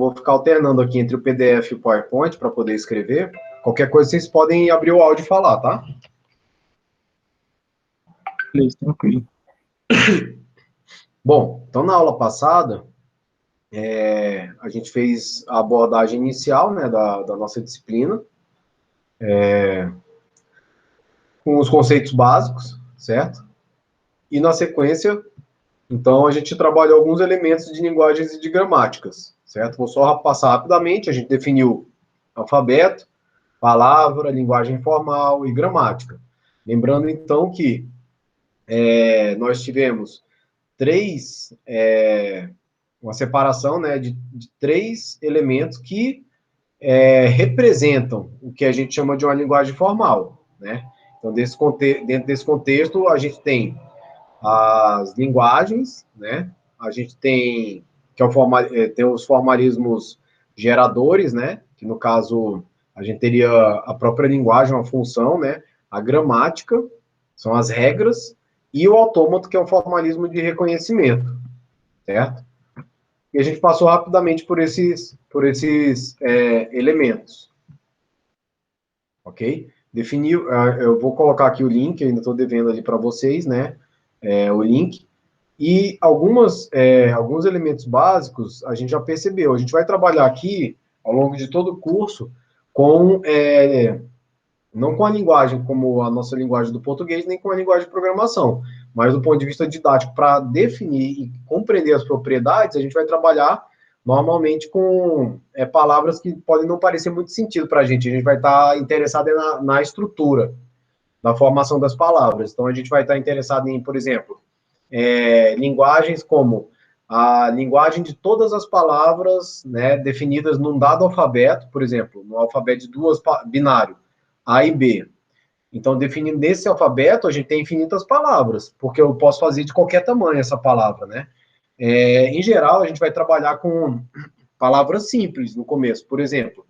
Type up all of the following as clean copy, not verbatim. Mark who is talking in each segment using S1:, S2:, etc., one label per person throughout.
S1: vou ficar alternando aqui entre o PDF e o PowerPoint para poder escrever. Qualquer coisa, vocês podem abrir o áudio e falar, tá?
S2: Beleza, tranquilo.
S1: Bom, então na aula passada, a gente fez a abordagem inicial, né, da nossa disciplina, com os conceitos básicos, certo? E na sequência, então, a gente trabalhou alguns elementos de linguagens e de gramáticas, certo? Vou só passar rapidamente, a gente definiu alfabeto, palavra, linguagem formal e gramática. Lembrando, então, que nós tivemos uma separação, né, de três elementos que representam o que a gente chama de uma linguagem formal, né? Então, dentro desse contexto, a gente tem as linguagens, né? A gente tem, tem os formalismos geradores, né? Que, no caso, a gente teria a própria linguagem, uma função, né? A gramática, são as regras, e o autômato, que é o formalismo de reconhecimento, certo? E a gente passou rapidamente por esses elementos, ok? Definiu, eu vou colocar aqui o link, ainda estou devendo ali para vocês, né? O link. E alguns elementos básicos a gente já percebeu. A gente vai trabalhar aqui, ao longo de todo o curso, não com a linguagem como a nossa linguagem do português, nem com a linguagem de programação, mas do ponto de vista didático, para definir e compreender as propriedades, a gente vai trabalhar normalmente com palavras que podem não parecer muito sentido para a gente vai estar interessado na estrutura, na formação das palavras. Então, a gente vai estar interessado em, por exemplo, linguagens como a linguagem de todas as palavras, né, definidas num dado alfabeto, por exemplo, no alfabeto de binário, A e B. Então, definindo nesse alfabeto, a gente tem infinitas palavras, porque eu posso fazer de qualquer tamanho essa palavra, né? Em geral, a gente vai trabalhar com palavras simples no começo. Por exemplo,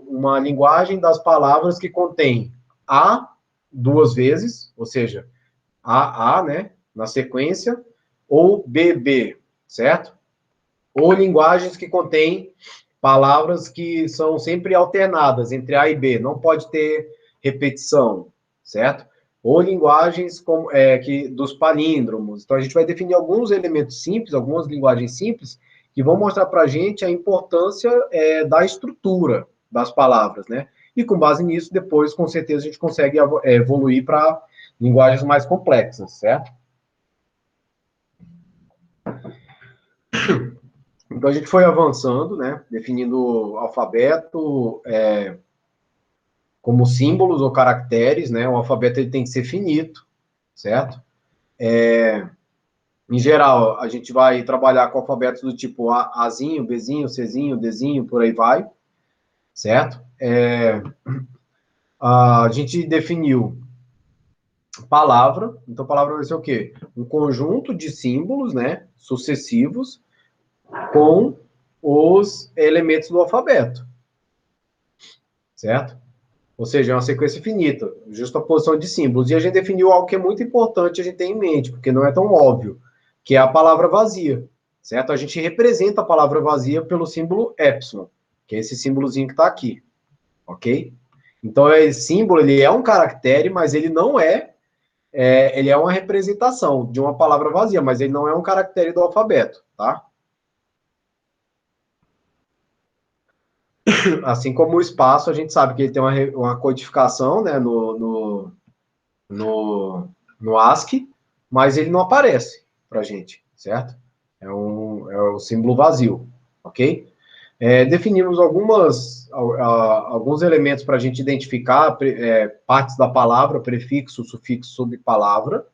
S1: uma linguagem das palavras que contém A duas vezes, ou seja, A, né, na sequência, ou BB, certo? Ou linguagens que contêm palavras que são sempre alternadas entre A e B, não pode ter repetição, certo? Ou linguagens como, dos palíndromos. Então, a gente vai definir alguns elementos simples, algumas linguagens simples, que vão mostrar para a gente a importância da estrutura das palavras, né? E com base nisso, depois, com certeza, a gente consegue evoluir para linguagens mais complexas, certo? Então, a gente foi avançando, né? Definindo o alfabeto como símbolos ou caracteres, né? O alfabeto ele tem que ser finito, certo? Em geral, a gente vai trabalhar com alfabetos do tipo Azinho, Bzinho, Czinho, Dzinho, por aí vai, certo? A gente definiu palavra, então palavra vai ser o quê? Um conjunto de símbolos, né, sucessivos, com os elementos do alfabeto, certo? Ou seja, é uma sequência finita, justaposição de símbolos. E a gente definiu algo que é muito importante a gente ter em mente, porque não é tão óbvio, que é a palavra vazia, certo? A gente representa a palavra vazia pelo símbolo epsilon, que é esse símbolozinho que está aqui, ok? Então, esse símbolo, ele é um caractere, mas ele não ele é uma representação de uma palavra vazia, mas ele não é um caractere do alfabeto, tá? Assim como o espaço, a gente sabe que ele tem uma codificação, né, no ASCII, mas ele não aparece para a gente, certo? É um símbolo vazio, ok? Definimos alguns elementos para a gente identificar partes da palavra, prefixo, sufixo, subpalavra.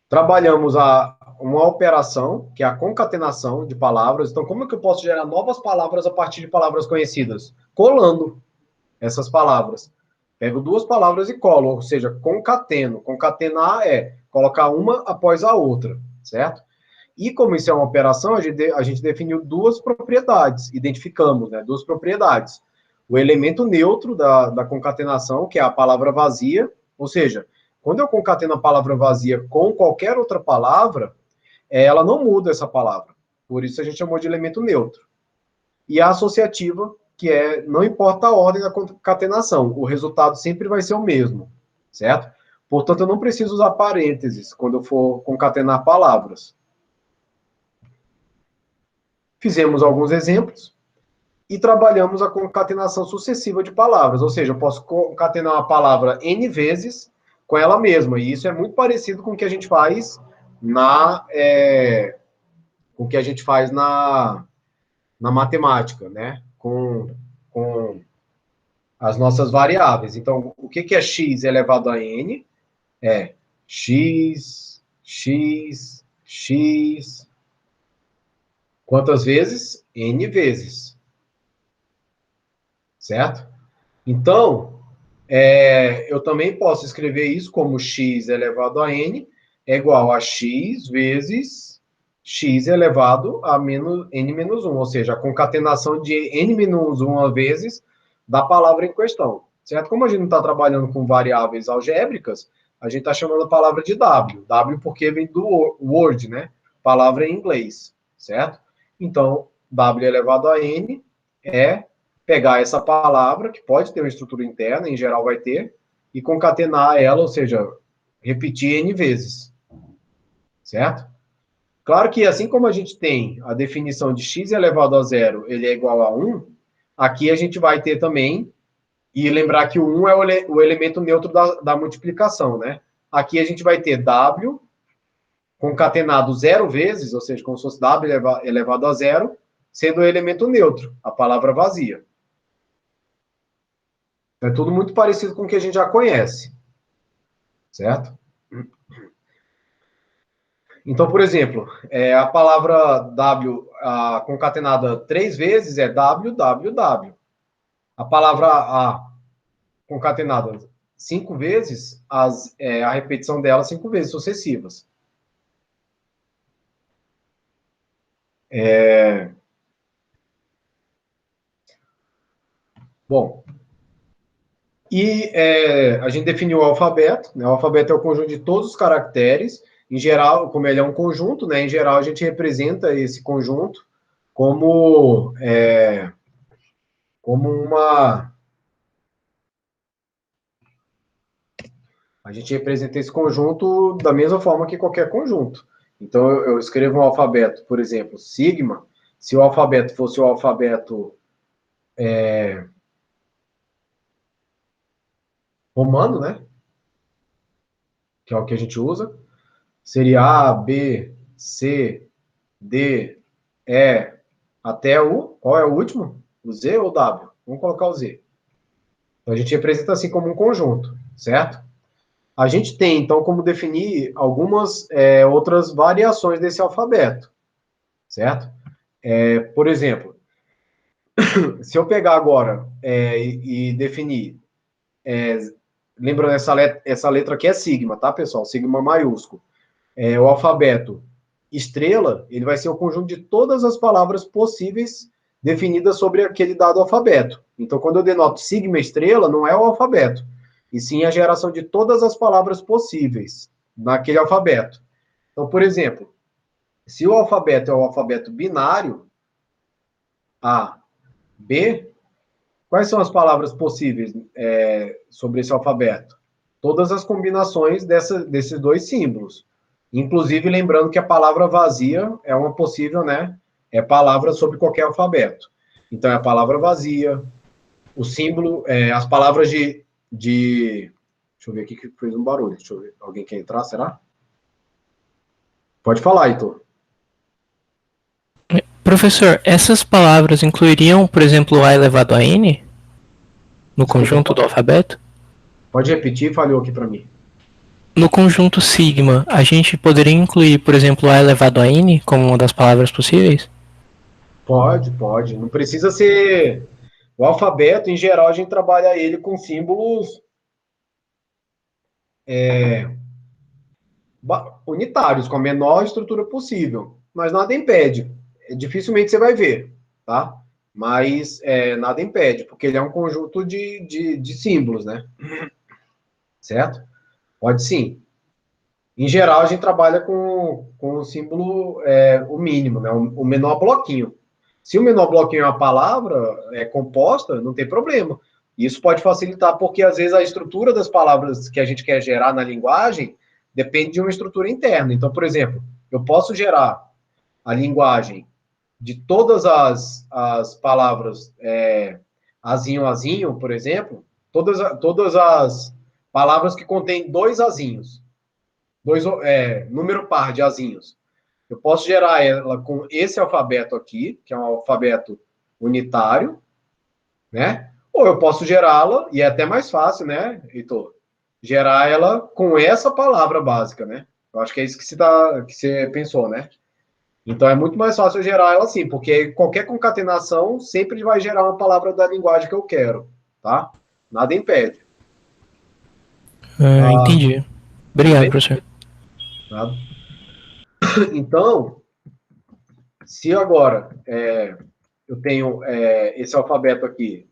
S1: Trabalhamos uma operação, que é a concatenação de palavras. Então, como é que eu posso gerar novas palavras a partir de palavras conhecidas? Colando essas palavras. Pego duas palavras e colo, ou seja, concateno. Concatenar é colocar uma após a outra, certo? E como isso é uma operação, a gente definiu duas propriedades, identificamos, né, duas propriedades. O elemento neutro da concatenação, que é a palavra vazia, ou seja, quando eu concateno a palavra vazia com qualquer outra palavra, ela não muda essa palavra. Por isso a gente chamou de elemento neutro. E a associativa, que não importa a ordem da concatenação, o resultado sempre vai ser o mesmo, certo? Portanto, eu não preciso usar parênteses quando eu for concatenar palavras. Fizemos alguns exemplos e trabalhamos a concatenação sucessiva de palavras, ou seja, eu posso concatenar uma palavra N vezes com ela mesma, e isso é muito parecido com o que a gente faz na matemática, né? Com as nossas variáveis. Então, o que é x elevado a n? É x, x, x. Quantas vezes? N vezes. Certo? Então, eu também posso escrever isso como x elevado a n é igual a x vezes x elevado a n menos 1, ou seja, a concatenação de n menos 1 vezes da palavra em questão. Certo? Como a gente não está trabalhando com variáveis algébricas, a gente está chamando a palavra de W. W porque vem do word, né? Palavra em inglês. Certo? Então, W elevado a n é pegar essa palavra, que pode ter uma estrutura interna, em geral vai ter, e concatenar ela, ou seja, repetir N vezes. Certo? Claro que, assim como a gente tem a definição de x elevado a zero, ele é igual a 1, aqui a gente vai ter também, e lembrar que o 1 é o elemento neutro da multiplicação, né? Aqui a gente vai ter w concatenado zero vezes, ou seja, como se fosse w elevado a zero, sendo o elemento neutro, a palavra vazia. É tudo muito parecido com o que a gente já conhece. Certo? Então, por exemplo, a palavra W concatenada 3 vezes é W, W, W. A palavra A concatenada 5 vezes, a repetição dela 5 vezes sucessivas. Bom, e a gente definiu o alfabeto, né? O alfabeto é o conjunto de todos os caracteres. Em geral, como ele é um conjunto, né? Em geral, a gente representa esse conjunto como uma... A gente representa esse conjunto da mesma forma que qualquer conjunto. Então, eu escrevo um alfabeto, por exemplo, sigma. Se o alfabeto fosse o alfabeto romano, né? Que é o que a gente usa, seria A, B, C, D, E, até o... Qual é o último? O Z ou o W? Vamos colocar o Z. Então, a gente representa assim como um conjunto, certo? A gente tem, então, como definir algumas outras variações desse alfabeto, certo? Por exemplo, se eu pegar agora e definir, lembrando, essa letra aqui é sigma, tá, pessoal? Sigma maiúsculo. O alfabeto estrela, ele vai ser o conjunto de todas as palavras possíveis definidas sobre aquele dado alfabeto. Então, quando eu denoto sigma estrela, não é o alfabeto, e sim a geração de todas as palavras possíveis naquele alfabeto. Então, por exemplo, se o alfabeto é o alfabeto binário, A, B, quais são as palavras possíveis sobre esse alfabeto? Todas as combinações desses dois símbolos. Inclusive, lembrando que a palavra vazia é uma possível, né? É palavra sobre qualquer alfabeto. Então, é a palavra vazia, o símbolo, as palavras de... Deixa eu ver aqui que fez um barulho. Deixa eu ver. Alguém quer entrar, será? Pode falar, Heitor.
S2: Professor, essas palavras incluiriam, por exemplo, A elevado a N? No conjunto do alfabeto?
S1: Pode repetir, falhou aqui para mim.
S2: No conjunto sigma, a gente poderia incluir, por exemplo, A elevado a N como uma das palavras possíveis?
S1: Pode. Não precisa ser... O alfabeto, em geral, a gente trabalha ele com símbolos unitários, com a menor estrutura possível. Mas nada impede. Dificilmente você vai ver, tá? Mas nada impede, porque ele é um conjunto de símbolos, né? Certo? Pode sim. Em geral, a gente trabalha com o símbolo, o mínimo, né? O menor bloquinho. Se o menor bloquinho é uma palavra composta, não tem problema. Isso pode facilitar, porque às vezes a estrutura das palavras que a gente quer gerar na linguagem depende de uma estrutura interna. Então, por exemplo, eu posso gerar a linguagem de todas as palavras, azinho, azinho, por exemplo, todas as palavras que contêm dois azinhos, número par de azinhos. Eu posso gerar ela com esse alfabeto aqui, que é um alfabeto unitário, né? Ou eu posso gerá-la, e é até mais fácil, né, Heitor? Gerar ela com essa palavra básica, né? Eu acho que é isso que você pensou, né? Então é muito mais fácil eu gerar ela assim, porque qualquer concatenação sempre vai gerar uma palavra da linguagem que eu quero, tá? Nada impede.
S2: Entendi.
S1: Tudo
S2: Obrigado,
S1: bem?
S2: professor.
S1: Tá? Então, se agora eu tenho esse alfabeto aqui,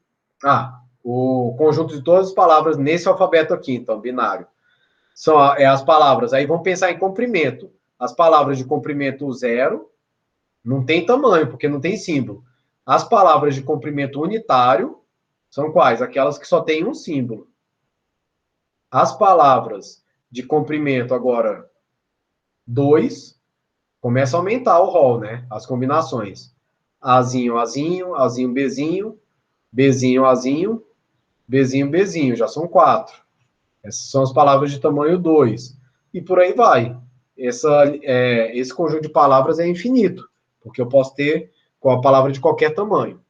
S1: o conjunto de todas as palavras nesse alfabeto aqui, então, binário, são as palavras, aí vamos pensar em comprimento. As palavras de comprimento zero não tem tamanho, porque não tem símbolo. As palavras de comprimento unitário são quais? Aquelas que só têm um símbolo. As palavras de comprimento agora 2 começa a aumentar o rol, né? As combinações. Azinho, azinho, azinho, bezinho, bezinho, azinho, bezinho, bezinho. Já são 4. Essas são as palavras de tamanho 2. E por aí vai. Esse conjunto de palavras é infinito, porque eu posso ter com a palavra de qualquer tamanho.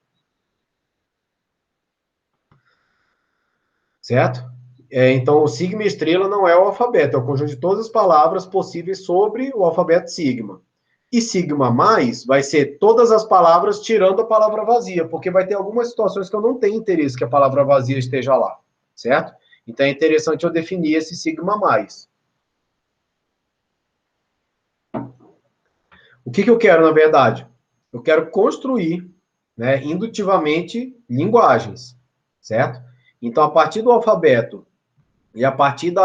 S1: Certo? Então, o sigma e estrela não é o alfabeto, é o conjunto de todas as palavras possíveis sobre o alfabeto sigma. E sigma mais vai ser todas as palavras tirando a palavra vazia, porque vai ter algumas situações que eu não tenho interesse que a palavra vazia esteja lá, certo? Então é interessante eu definir esse sigma mais. O que eu quero, na verdade? Eu quero construir, né, indutivamente linguagens, certo? Então, a partir do alfabeto e a partir do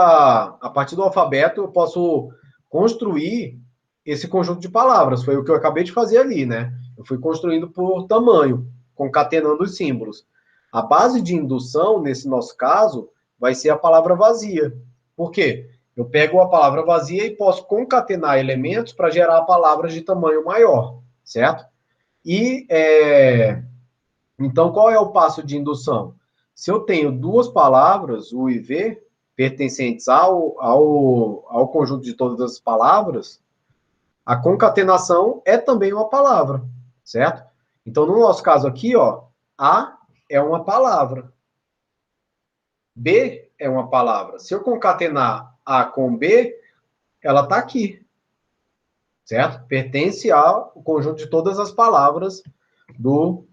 S1: alfabeto eu posso construir esse conjunto de palavras. Foi o que eu acabei de fazer ali, né? Eu fui construindo por tamanho, concatenando os símbolos. A base de indução, nesse nosso caso, vai ser a palavra vazia. Por quê? Eu pego a palavra vazia e posso concatenar elementos para gerar palavras de tamanho maior, certo? E, então, qual é o passo de indução? Se eu tenho duas palavras, U e V, pertencentes ao conjunto de todas as palavras, a concatenação é também uma palavra, certo? Então, no nosso caso aqui, ó, A é uma palavra, B é uma palavra. Se eu concatenar A com B, ela está aqui, certo? Pertence ao conjunto de todas as palavras do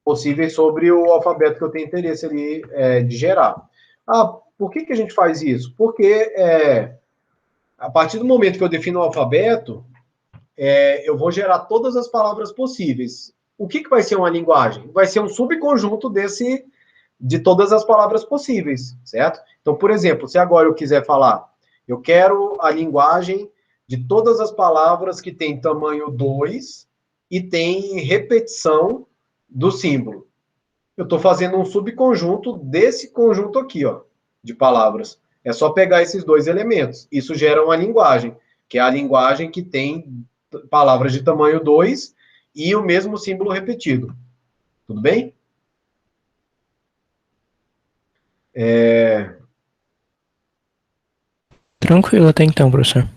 S1: possíveis sobre o alfabeto que eu tenho interesse ali de gerar. Por que a gente faz isso? Porque a partir do momento que eu defino o alfabeto, eu vou gerar todas as palavras possíveis. O que vai ser uma linguagem? Vai ser um subconjunto de todas as palavras possíveis, certo? Então, por exemplo, se agora eu quiser falar, eu quero a linguagem de todas as palavras que tem tamanho 2 e tem repetição do símbolo. Eu estou fazendo um subconjunto desse conjunto aqui, ó, de palavras. É só pegar esses dois elementos. Isso gera uma linguagem, que é a linguagem que tem palavras de tamanho 2 e o mesmo símbolo repetido. Tudo bem?
S2: Tranquilo até então, professor.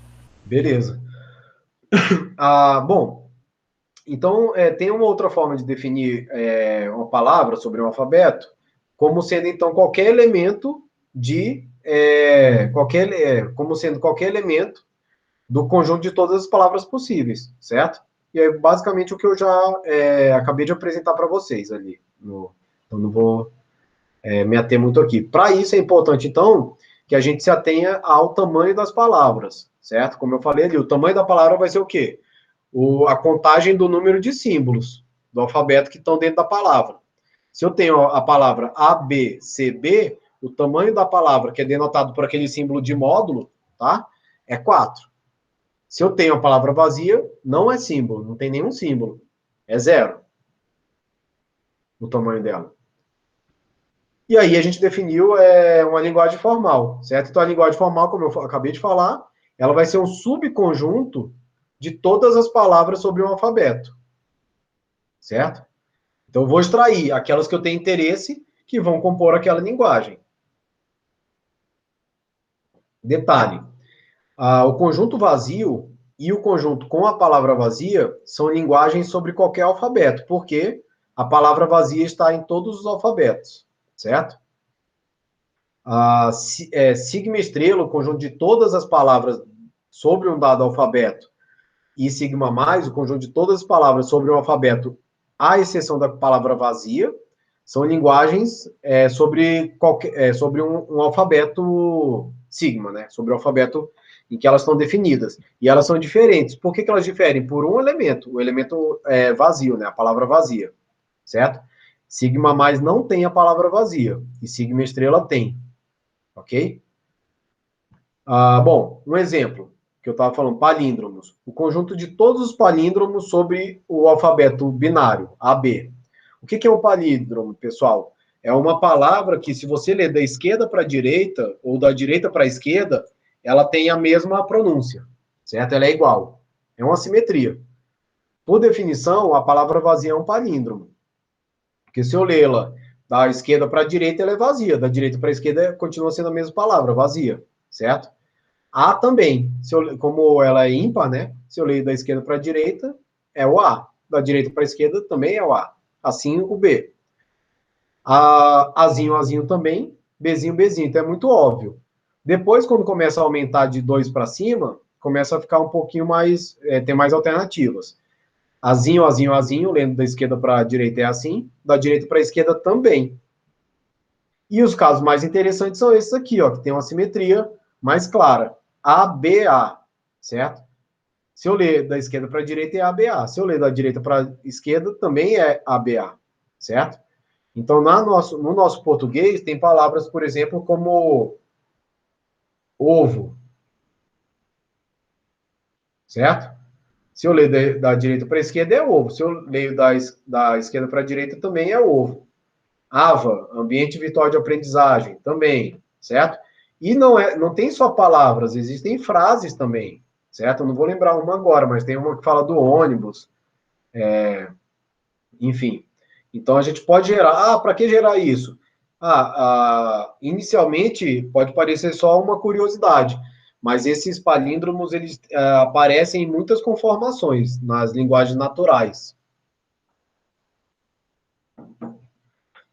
S1: Beleza. Bom, então tem uma outra forma de definir uma palavra sobre um alfabeto, como sendo então qualquer elemento como sendo qualquer elemento do conjunto de todas as palavras possíveis, certo? E é basicamente o que eu já acabei de apresentar para vocês ali. Então, não vou me ater muito aqui. Para isso, é importante, então, que a gente se atenha ao tamanho das palavras, certo? Como eu falei ali, o tamanho da palavra vai ser o quê? A contagem do número de símbolos do alfabeto que estão dentro da palavra. Se eu tenho a palavra A, B, C, B, o tamanho da palavra, que é denotado por aquele símbolo de módulo, tá? É 4. Se eu tenho a palavra vazia, não é símbolo, não tem nenhum símbolo. É 0 o tamanho dela. E aí a gente definiu uma linguagem formal, certo? Então a linguagem formal, como eu acabei de falar, ela vai ser um subconjunto de todas as palavras sobre um alfabeto, certo? Então eu vou extrair aquelas que eu tenho interesse que vão compor aquela linguagem. Detalhe, o conjunto vazio e o conjunto com a palavra vazia são linguagens sobre qualquer alfabeto, porque a palavra vazia está em todos os alfabetos, certo? Sigma estrela, o conjunto de todas as palavras sobre um dado alfabeto, e sigma mais, o conjunto de todas as palavras sobre um alfabeto, à exceção da palavra vazia, são linguagens sobre um alfabeto sigma, né? Sobre o alfabeto em que elas estão definidas. E elas são diferentes. Por que elas diferem? Por um elemento, o elemento vazio, né? A palavra vazia, certo? Sigma mais não tem a palavra vazia, e sigma estrela tem. Ok? Bom, um exemplo que eu estava falando, palíndromos. O conjunto de todos os palíndromos sobre o alfabeto binário, AB. O que é um palíndromo, pessoal? É uma palavra que, se você ler da esquerda para a direita, ou da direita para a esquerda, ela tem a mesma pronúncia, certo? Ela é igual. É uma simetria. Por definição, a palavra vazia é um palíndromo. Porque se eu lê-la da esquerda para a direita, ela é vazia. Da direita para a esquerda, continua sendo a mesma palavra, vazia, certo? A também, como ela é ímpar, né? Se eu leio da esquerda para a direita, é o A. Da direita para a esquerda também é o A. Assim o B. Azinho, Azinho também, Bzinho, Bzinho. Então é muito óbvio. Depois, quando começa a aumentar de 2 para cima, começa a ficar um pouquinho mais, tem mais alternativas. Azinho, Azinho, Azinho, lendo da esquerda para a direita é assim, da direita para a esquerda também. E os casos mais interessantes são esses aqui, ó, que tem uma simetria mais clara. ABA, certo? Se eu ler da esquerda para a direita, é ABA. Se eu ler da direita para a esquerda, também é ABA, certo? Então, no nosso português, tem palavras, por exemplo, como ovo, certo? Se eu ler da direita para a esquerda, é ovo. Se eu leio da esquerda para a direita, também é ovo. AVA, ambiente virtual de aprendizagem, também, certo? E não tem só palavras, existem frases também, certo? Eu não vou lembrar uma agora, mas tem uma que fala do ônibus, enfim. Então a gente pode gerar. Para que gerar isso? Inicialmente pode parecer só uma curiosidade, mas esses palíndromos eles aparecem em muitas conformações nas linguagens naturais,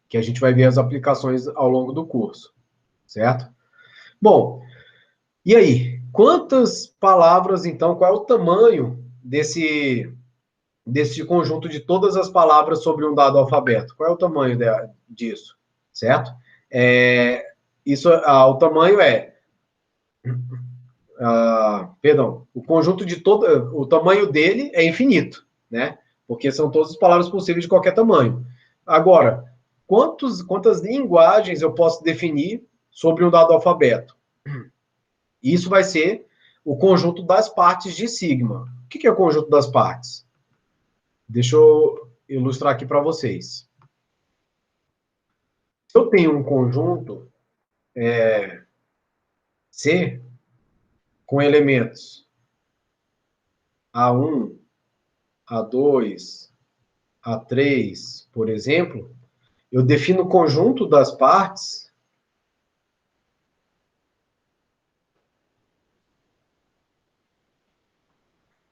S1: que a gente vai ver as aplicações ao longo do curso, certo? Bom, e aí? Quantas palavras, então, qual é o tamanho desse conjunto de todas as palavras sobre um dado alfabeto? Qual é o tamanho disso? Certo? O tamanho perdão, o conjunto de todo, o tamanho dele é infinito, né? Porque são todas as palavras possíveis de qualquer tamanho. Agora, quantas linguagens eu posso definir sobre um dado alfabeto? Isso vai ser o conjunto das partes de sigma. O que é o conjunto das partes? Deixa eu ilustrar aqui para vocês. Se eu tenho um conjunto C com elementos A1, A2, A3, por exemplo, eu defino o conjunto das partes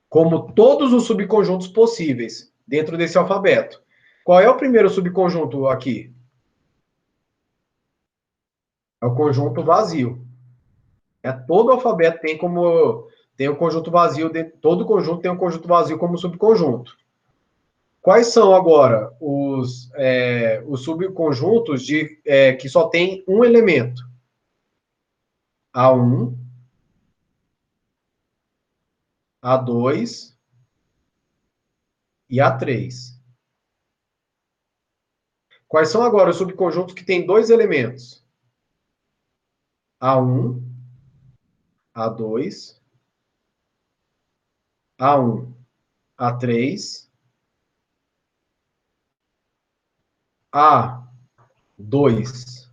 S1: como todos os subconjuntos possíveis dentro desse alfabeto. Qual é o primeiro subconjunto aqui? É o conjunto vazio. Todo alfabeto tem um conjunto vazio, todo conjunto tem um conjunto vazio como subconjunto. Quais são agora os subconjuntos que só tem um elemento? A1, A2 e A3. Quais são agora os subconjuntos que têm dois elementos? A1, A2, A1, A3, A2,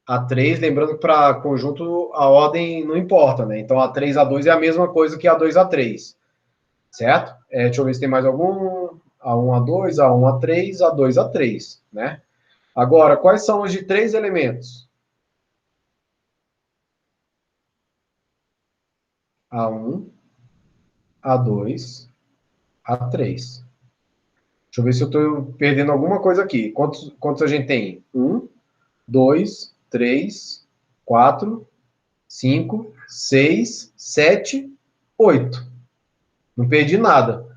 S1: A3, lembrando que para conjunto a ordem não importa, né? Então A3, A2 é a mesma coisa que A2, A3, certo? Deixa eu ver se tem mais algum. A1, A2, A1, A3, A2, A3, né? Agora, quais são os de 3 elementos? A1, A2, A3. Deixa eu ver se eu estou perdendo alguma coisa aqui. Quantos a gente tem? 1, 2, 3, 4, 5, 6, 7, 8. Não perdi nada.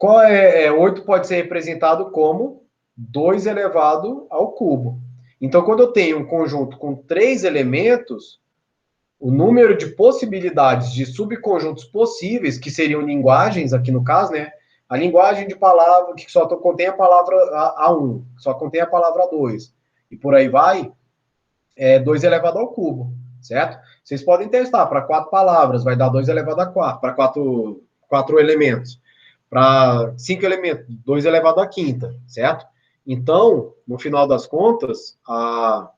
S1: 8 pode ser representado como 2 elevado ao cubo. Então, quando eu tenho um conjunto com 3 elementos, o número de possibilidades de subconjuntos possíveis, que seriam linguagens, aqui no caso, né? A linguagem de palavra que só contém a palavra A1, só contém a palavra A2, e por aí vai, 2 elevado ao cubo, certo? Vocês podem testar para 4 palavras, vai dar 2 elevado a 4, para 4 elementos. Para 5 elementos, 2 elevado à quinta, certo? Então, no final das contas, a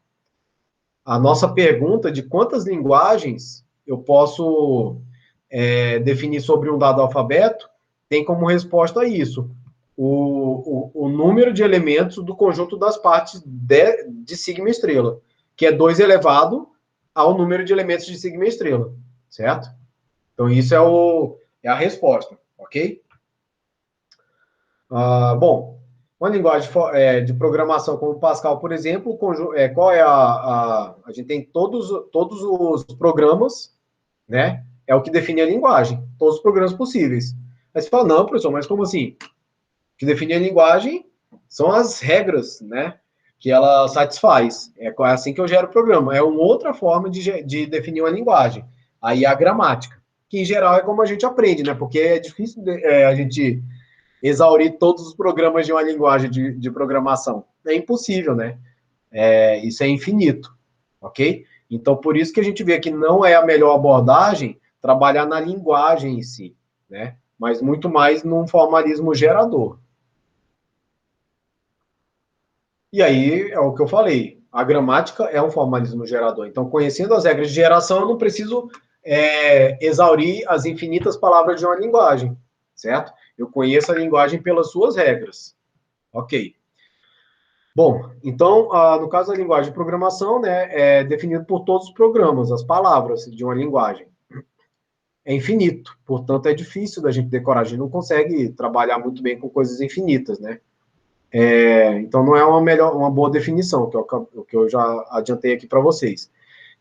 S1: nossa pergunta de quantas linguagens eu posso definir sobre um dado alfabeto tem como resposta isso o número de elementos do conjunto das partes de sigma estrela, que é 2 elevado ao número de elementos de sigma estrela, certo? Então, isso é a resposta, ok? Bom, uma linguagem de programação como Pascal, por exemplo, qual é a gente tem todos os programas, né? É o que define a linguagem, todos os programas possíveis. Aí você fala, não, professor, mas como assim? O que define a linguagem são as regras, né? Que ela satisfaz. É assim que eu gero o programa. É uma outra forma de definir uma linguagem. Aí a gramática, que em geral é como a gente aprende, né? Porque é difícil a gente exaurir todos os programas de uma linguagem de programação. É impossível, né? Isso é infinito, ok? Então, por isso que a gente vê que não é a melhor abordagem trabalhar na linguagem em si, né? Mas muito mais num formalismo gerador. E aí, é o que eu falei, a gramática é um formalismo gerador. Então, conhecendo as regras de geração, eu não preciso exaurir as infinitas palavras de uma linguagem, certo? Eu conheço a linguagem pelas suas regras. Ok. Bom, então, no caso da linguagem de programação, né, é definido por todos os programas, as palavras de uma linguagem. É infinito, portanto, é difícil da gente decorar. A gente não consegue trabalhar muito bem com coisas infinitas, né? Então, não é uma boa definição, que é o que eu já adiantei aqui para vocês.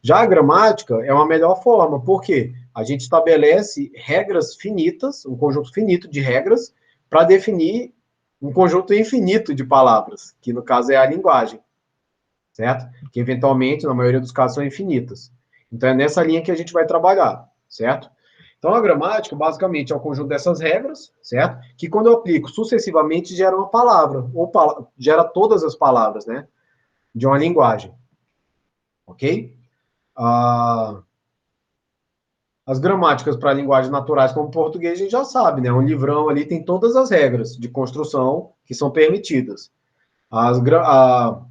S1: Já a gramática é uma melhor forma, porque a gente estabelece regras finitas, um conjunto finito de regras, para definir um conjunto infinito de palavras, que no caso é a linguagem, certo? Que eventualmente, na maioria dos casos, são infinitas. Então é nessa linha que a gente vai trabalhar, certo? Então a gramática, basicamente, é o conjunto dessas regras, certo? Que quando eu aplico sucessivamente, gera uma palavra, ou gera todas as palavras, né? De uma linguagem, ok? As gramáticas para linguagens naturais como português, a gente já sabe, né? Um livrão ali tem todas as regras de construção que são permitidas.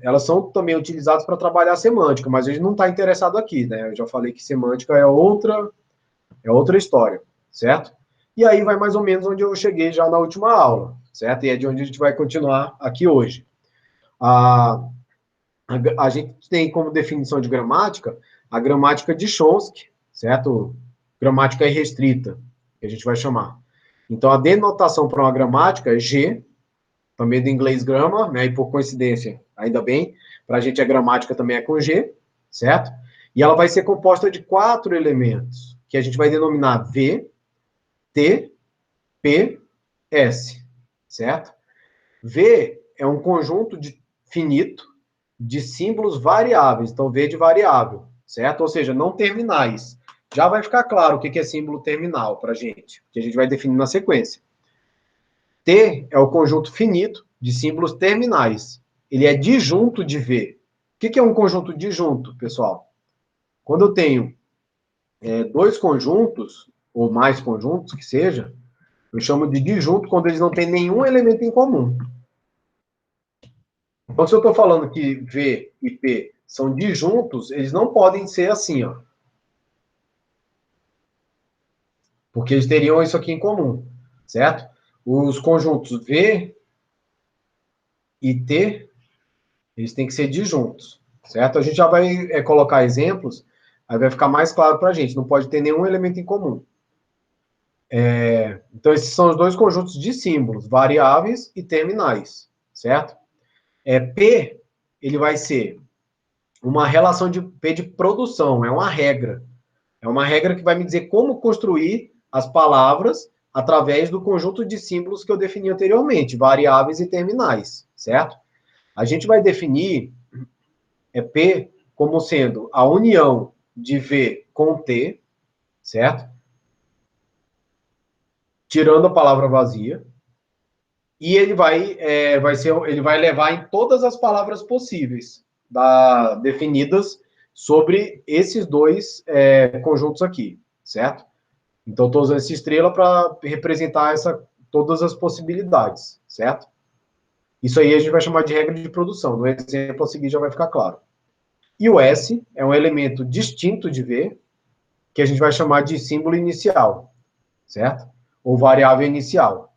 S1: Elas são também utilizadas para trabalhar a semântica, mas a gente não está interessado aqui, né? Eu já falei que semântica é outra história, certo? E aí vai mais ou menos onde eu cheguei já na última aula, certo? E é de onde a gente vai continuar aqui hoje. A gente tem como definição de gramática a gramática de Chomsky, certo? Gramática irrestrita, que a gente vai chamar. Então, a denotação para uma gramática é G, também do inglês grammar, né? E por coincidência, ainda bem, para a gente a gramática também é com G, certo? E ela vai ser composta de 4 elementos, que a gente vai denominar V, T, P, S, certo? V é um conjunto finito de símbolos variáveis, então V de variável, certo? Ou seja, não terminais. Já vai ficar claro o que é símbolo terminal para a gente, que a gente vai definir na sequência. T é o conjunto finito de símbolos terminais. Ele é disjunto de V. O que é um conjunto disjunto, pessoal? Quando eu tenho dois conjuntos, ou mais conjuntos, que seja, eu chamo de disjunto quando eles não têm nenhum elemento em comum. Então, se eu estou falando que V e P são disjuntos, eles não podem ser assim, ó. Porque eles teriam isso aqui em comum, certo? Os conjuntos V e T, eles têm que ser disjuntos, certo? A gente já vai colocar exemplos, aí vai ficar mais claro para a gente. Não pode ter nenhum elemento em comum. Então, esses são os dois conjuntos de símbolos, variáveis e terminais, certo? P, ele vai ser uma relação de P de produção, é uma regra. É uma regra que vai me dizer como construir as palavras através do conjunto de símbolos que eu defini anteriormente, variáveis e terminais, certo? A gente vai definir P como sendo a união de V com T, certo? Tirando a palavra vazia. E ele ele vai levar em todas as palavras possíveis, definidas sobre esses dois conjuntos aqui, certo? Então, estou usando essa estrela para representar todas as possibilidades, certo? Isso aí a gente vai chamar de regra de produção. No exemplo a seguir já vai ficar claro. E o S é um elemento distinto de V, que a gente vai chamar de símbolo inicial, certo? Ou variável inicial.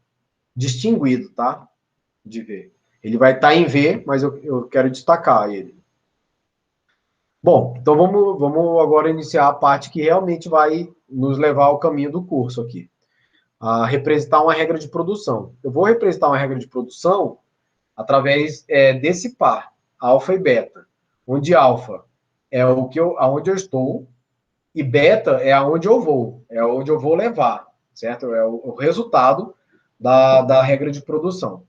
S1: Distinguido, tá? De V. Ele vai estar em V, mas eu quero destacar ele. Bom, então vamos agora iniciar a parte que realmente vai nos levar ao caminho do curso aqui. A representar uma regra de produção. Eu vou representar uma regra de produção através desse par, alfa e beta, onde alfa é aonde eu estou e beta é aonde eu vou, é onde eu vou levar, certo? É o resultado da regra de produção.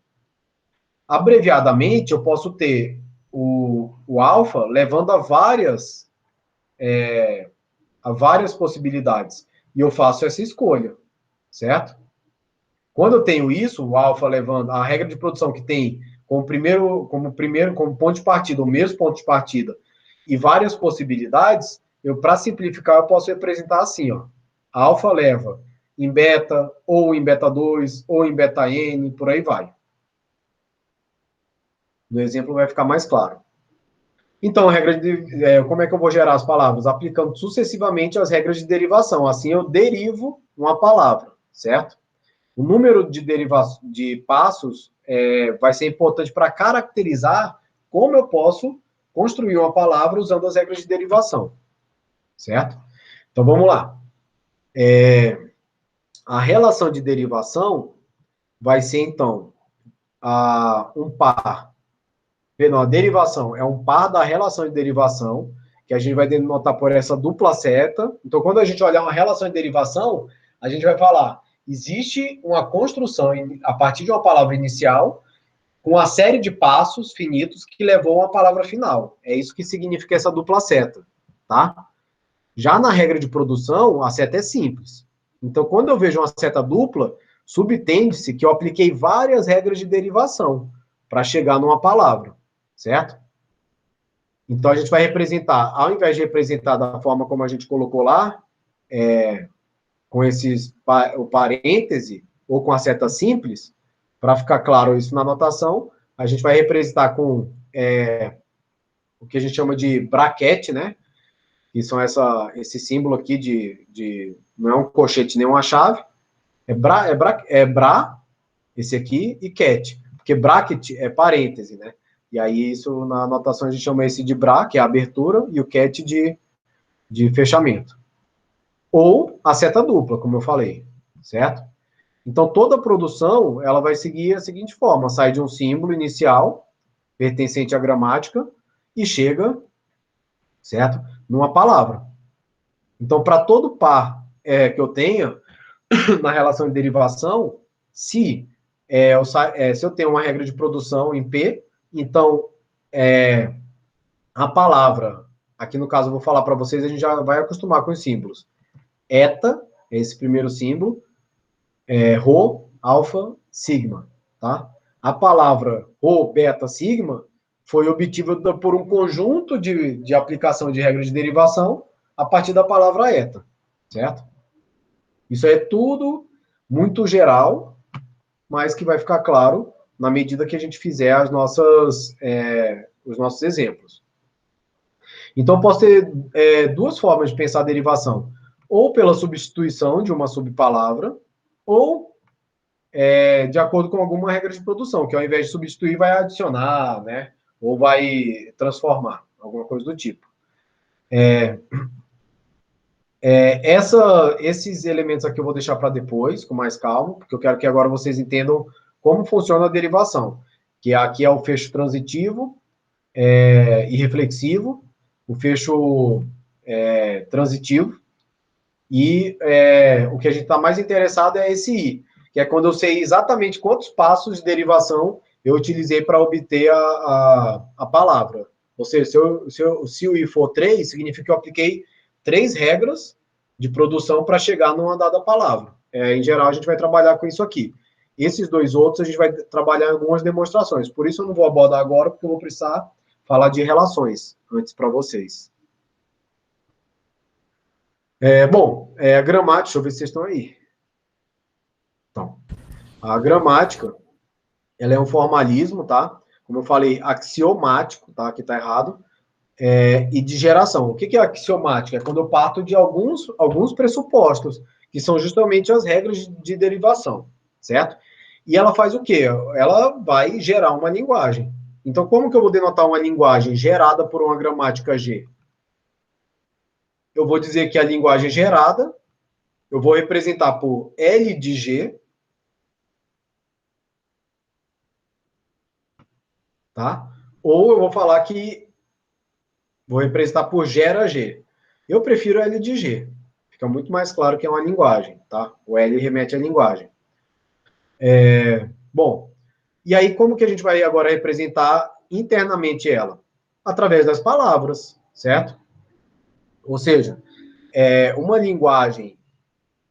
S1: Abreviadamente, eu posso ter o alfa levando a várias possibilidades, e eu faço essa escolha, certo? Quando eu tenho isso, o alfa levando a regra de produção que tem como ponto de partida, o mesmo ponto de partida, e várias possibilidades, para simplificar, eu posso representar assim, ó. Alfa leva em beta, ou em beta 2, ou em beta n, por aí vai. No exemplo vai ficar mais claro. Então, como é que eu vou gerar as palavras? Aplicando sucessivamente as regras de derivação. Assim, eu derivo uma palavra, certo? O número de passos vai ser importante para caracterizar como eu posso construir uma palavra usando as regras de derivação, certo? Então, vamos lá. A relação de derivação vai ser, então, um par. Não, a derivação é um par da relação de derivação, que a gente vai denotar por essa dupla seta. Então, quando a gente olhar uma relação de derivação, a gente vai falar, existe uma construção a partir de uma palavra inicial, com uma série de passos finitos que levou a uma palavra final. É isso que significa essa dupla seta, tá? Já na regra de produção, a seta é simples. Então, quando eu vejo uma seta dupla, subtende-se que eu apliquei várias regras de derivação para chegar numa palavra, certo? Então, a gente vai representar, ao invés de representar da forma como a gente colocou lá, com o parêntese, ou com a seta simples, para ficar claro isso na notação, a gente vai representar com o que a gente chama de braquete, né? Que são esse símbolo aqui não é um colchete nem uma chave, bra, esse aqui, e cat, porque bracket é parêntese, né? E aí, isso, na anotação, a gente chama esse de bra, que é a abertura, e o cat de fechamento. Ou a seta dupla, como eu falei, certo? Então, toda a produção, ela vai seguir a seguinte forma, sai de um símbolo inicial, pertencente à gramática, e chega, certo? Numa palavra. Então, para todo par que eu tenha, na relação de derivação, se eu tenho uma regra de produção em P, então, a palavra, aqui no caso eu vou falar para vocês, a gente já vai acostumar com os símbolos. Eta, é esse primeiro símbolo, Rho, alfa, sigma, tá? A palavra Rho, beta, sigma foi obtida por um conjunto de aplicação de regra de derivação a partir da palavra eta, certo? Isso é tudo muito geral, mas que vai ficar claro na medida que a gente fizer os nossos exemplos. Então, posso ter duas formas de pensar a derivação. Ou pela substituição de uma subpalavra, ou de acordo com alguma regra de produção, que ao invés de substituir, vai adicionar, né? Ou vai transformar, alguma coisa do tipo. Esses elementos aqui eu vou deixar para depois, com mais calma, porque eu quero que agora vocês entendam como funciona a derivação. Que aqui é o fecho transitivo e reflexivo, o fecho transitivo, e o que a gente está mais interessado é esse I, que é quando eu sei exatamente quantos passos de derivação eu utilizei para obter a palavra. Ou seja, se o I for 3, significa que eu apliquei 3 regras de produção para chegar numa dada palavra. Em geral, a gente vai trabalhar com isso aqui. Esses dois outros, a gente vai trabalhar em algumas demonstrações. Por isso, eu não vou abordar agora, porque eu vou precisar falar de relações antes para vocês. A gramática, deixa eu ver se vocês estão aí. Então, a gramática, ela é um formalismo, tá? Como eu falei, axiomático, tá? Aqui tá errado. E de geração. O que é axiomática? É quando eu parto de alguns pressupostos, que são justamente as regras de derivação, certo? E ela faz o quê? Ela vai gerar uma linguagem. Então, como que eu vou denotar uma linguagem gerada por uma gramática G? Eu vou dizer que a linguagem gerada, eu vou representar por L de G, tá? Ou eu vou falar que vou representar por gera G. Eu prefiro L de G. Fica muito mais claro que é uma linguagem, tá? O L remete à linguagem. Bom, e aí como que a gente vai agora representar internamente ela? Através das palavras, certo? Ou seja, uma linguagem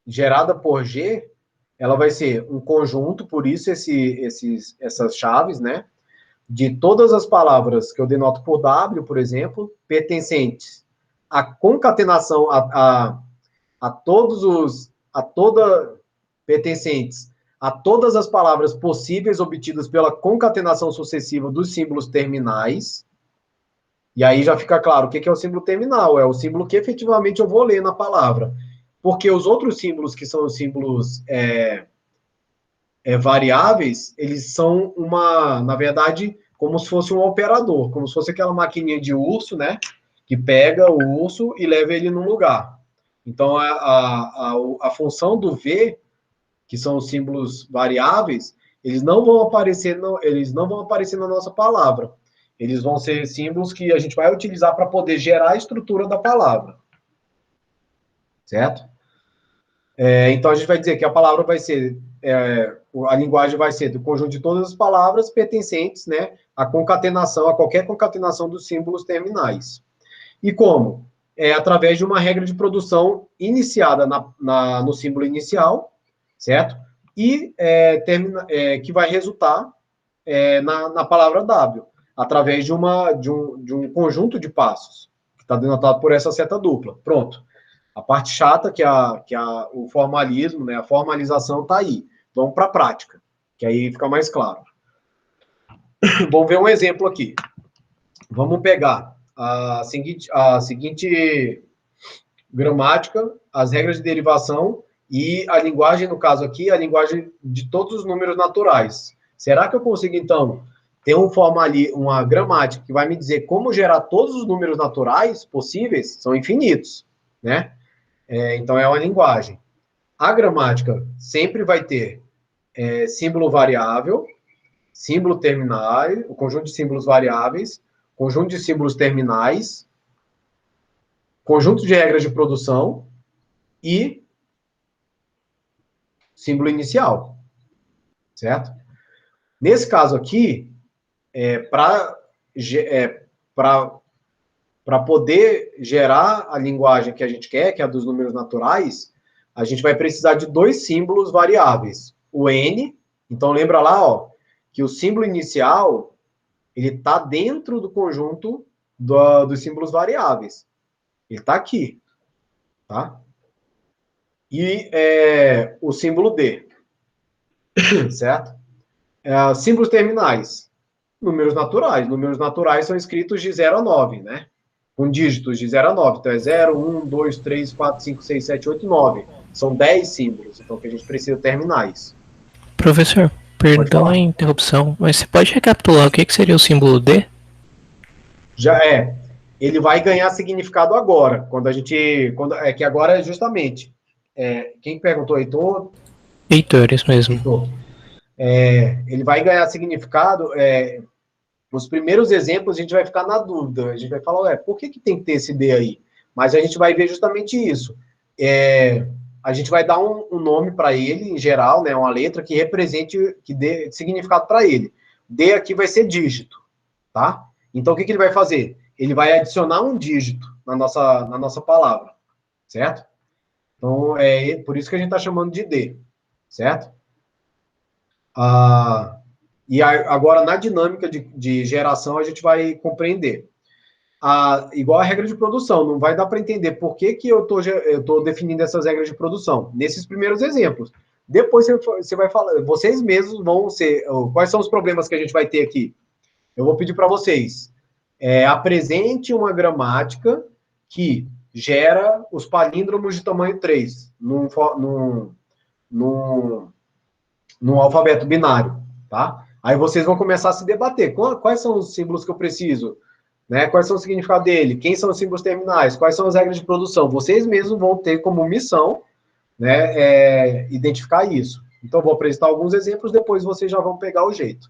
S1: gerada por G, ela vai ser um conjunto, por isso essas chaves, né? De todas as palavras que eu denoto por W, por exemplo, pertencentes à concatenação, pertencentes a todas as palavras possíveis obtidas pela concatenação sucessiva dos símbolos terminais. E aí já fica claro o que é o símbolo terminal, é o símbolo que efetivamente eu vou ler na palavra. Porque os outros símbolos, que são os símbolos variáveis, eles são na verdade, como se fosse um operador, como se fosse aquela maquininha de urso, né? Que pega o urso e leva ele num lugar. Então, a função do V, que são os símbolos variáveis, eles não vão aparecer na nossa palavra. Eles vão ser símbolos que a gente vai utilizar para poder gerar a estrutura da palavra. Certo? Então, a gente vai dizer que a palavra vai ser... a linguagem vai ser do conjunto de todas as palavras pertencentes, né, a qualquer concatenação dos símbolos terminais. E como? Através de uma regra de produção iniciada no símbolo inicial, certo? E que vai resultar na palavra W, através de um conjunto de passos, que está denotado por essa seta dupla. Pronto. A parte chata, que o formalismo, né, a formalização está aí. Vamos para a prática, que aí fica mais claro. Vamos ver um exemplo aqui. Vamos pegar a seguinte gramática, as regras de derivação e a linguagem, no caso aqui, a linguagem de todos os números naturais. Será que eu consigo, então, ter uma gramática que vai me dizer como gerar todos os números naturais possíveis? São infinitos, né? Então, é uma linguagem. A gramática sempre vai ter símbolo variável, símbolo terminal, o conjunto de símbolos variáveis, conjunto de símbolos terminais, conjunto de regras de produção e símbolo inicial, certo? Nesse caso aqui, para poder gerar a linguagem que a gente quer, que é a dos números naturais, a gente vai precisar de 2 símbolos variáveis. O N, então lembra lá, ó, que o símbolo inicial, ele está dentro do conjunto dos símbolos variáveis. Ele está aqui. tá? E o símbolo D, certo? Símbolos terminais. Números naturais. Números naturais são escritos de 0 a 9, né? Com dígitos de 0 a 9. Então, é 0, 1, 2, 3, 4, 5, 6, 7, 8, 9. São 10 símbolos, então, que a gente precisa terminais.
S2: Professor,
S1: Pode
S2: perdão a
S1: falar.
S2: interrupção, mas você pode recapitular o que seria o símbolo D?
S1: Já é. Ele vai ganhar significado agora, quando a gente... que agora é justamente... quem perguntou, Heitor?
S2: Heitor, isso mesmo.
S1: Heitor. Ele vai ganhar significado... Nos primeiros exemplos, a gente vai ficar na dúvida. A gente vai falar, por que tem que ter esse D aí? Mas a gente vai ver justamente isso. A gente vai dar um nome para ele, em geral, né, uma letra que represente, que dê significado para ele. D aqui vai ser dígito, tá? Então, o que ele vai fazer? Ele vai adicionar um dígito na nossa palavra, certo? Então, por isso que a gente está chamando de D, certo? E agora, na dinâmica de geração, a gente vai compreender. Igual a regra de produção, não vai dar para entender por que eu estou definindo essas regras de produção, nesses primeiros exemplos. Depois você vai falar, vocês mesmos vão ser. Quais são os problemas que a gente vai ter aqui? Eu vou pedir para vocês. Apresente uma gramática que gera os palíndromos de tamanho 3 num alfabeto binário, tá? Aí vocês vão começar a se debater. Quais são os símbolos que eu preciso? Né? Quais são o significado dele? Quem são os símbolos terminais? Quais são as regras de produção? Vocês mesmos vão ter como missão, né, identificar isso. Então, eu vou apresentar alguns exemplos, depois vocês já vão pegar o jeito.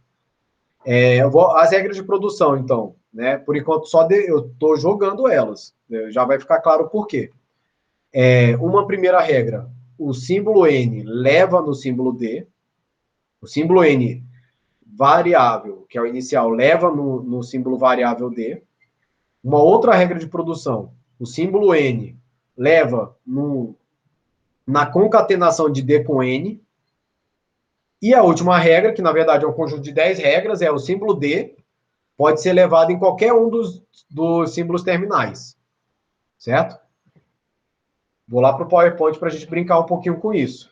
S1: As regras de produção, então, né? Por enquanto, eu estou jogando elas. Já vai ficar claro o porquê. Uma primeira regra, o símbolo N leva no símbolo D. O símbolo N variável, que é o inicial, leva no símbolo variável D. Uma outra regra de produção, o símbolo N leva na concatenação de D com N. E a última regra, que na verdade é um conjunto de 10 regras, é o símbolo D pode ser levado em qualquer um dos símbolos terminais. Certo? Vou lá para o PowerPoint para a gente brincar um pouquinho com isso.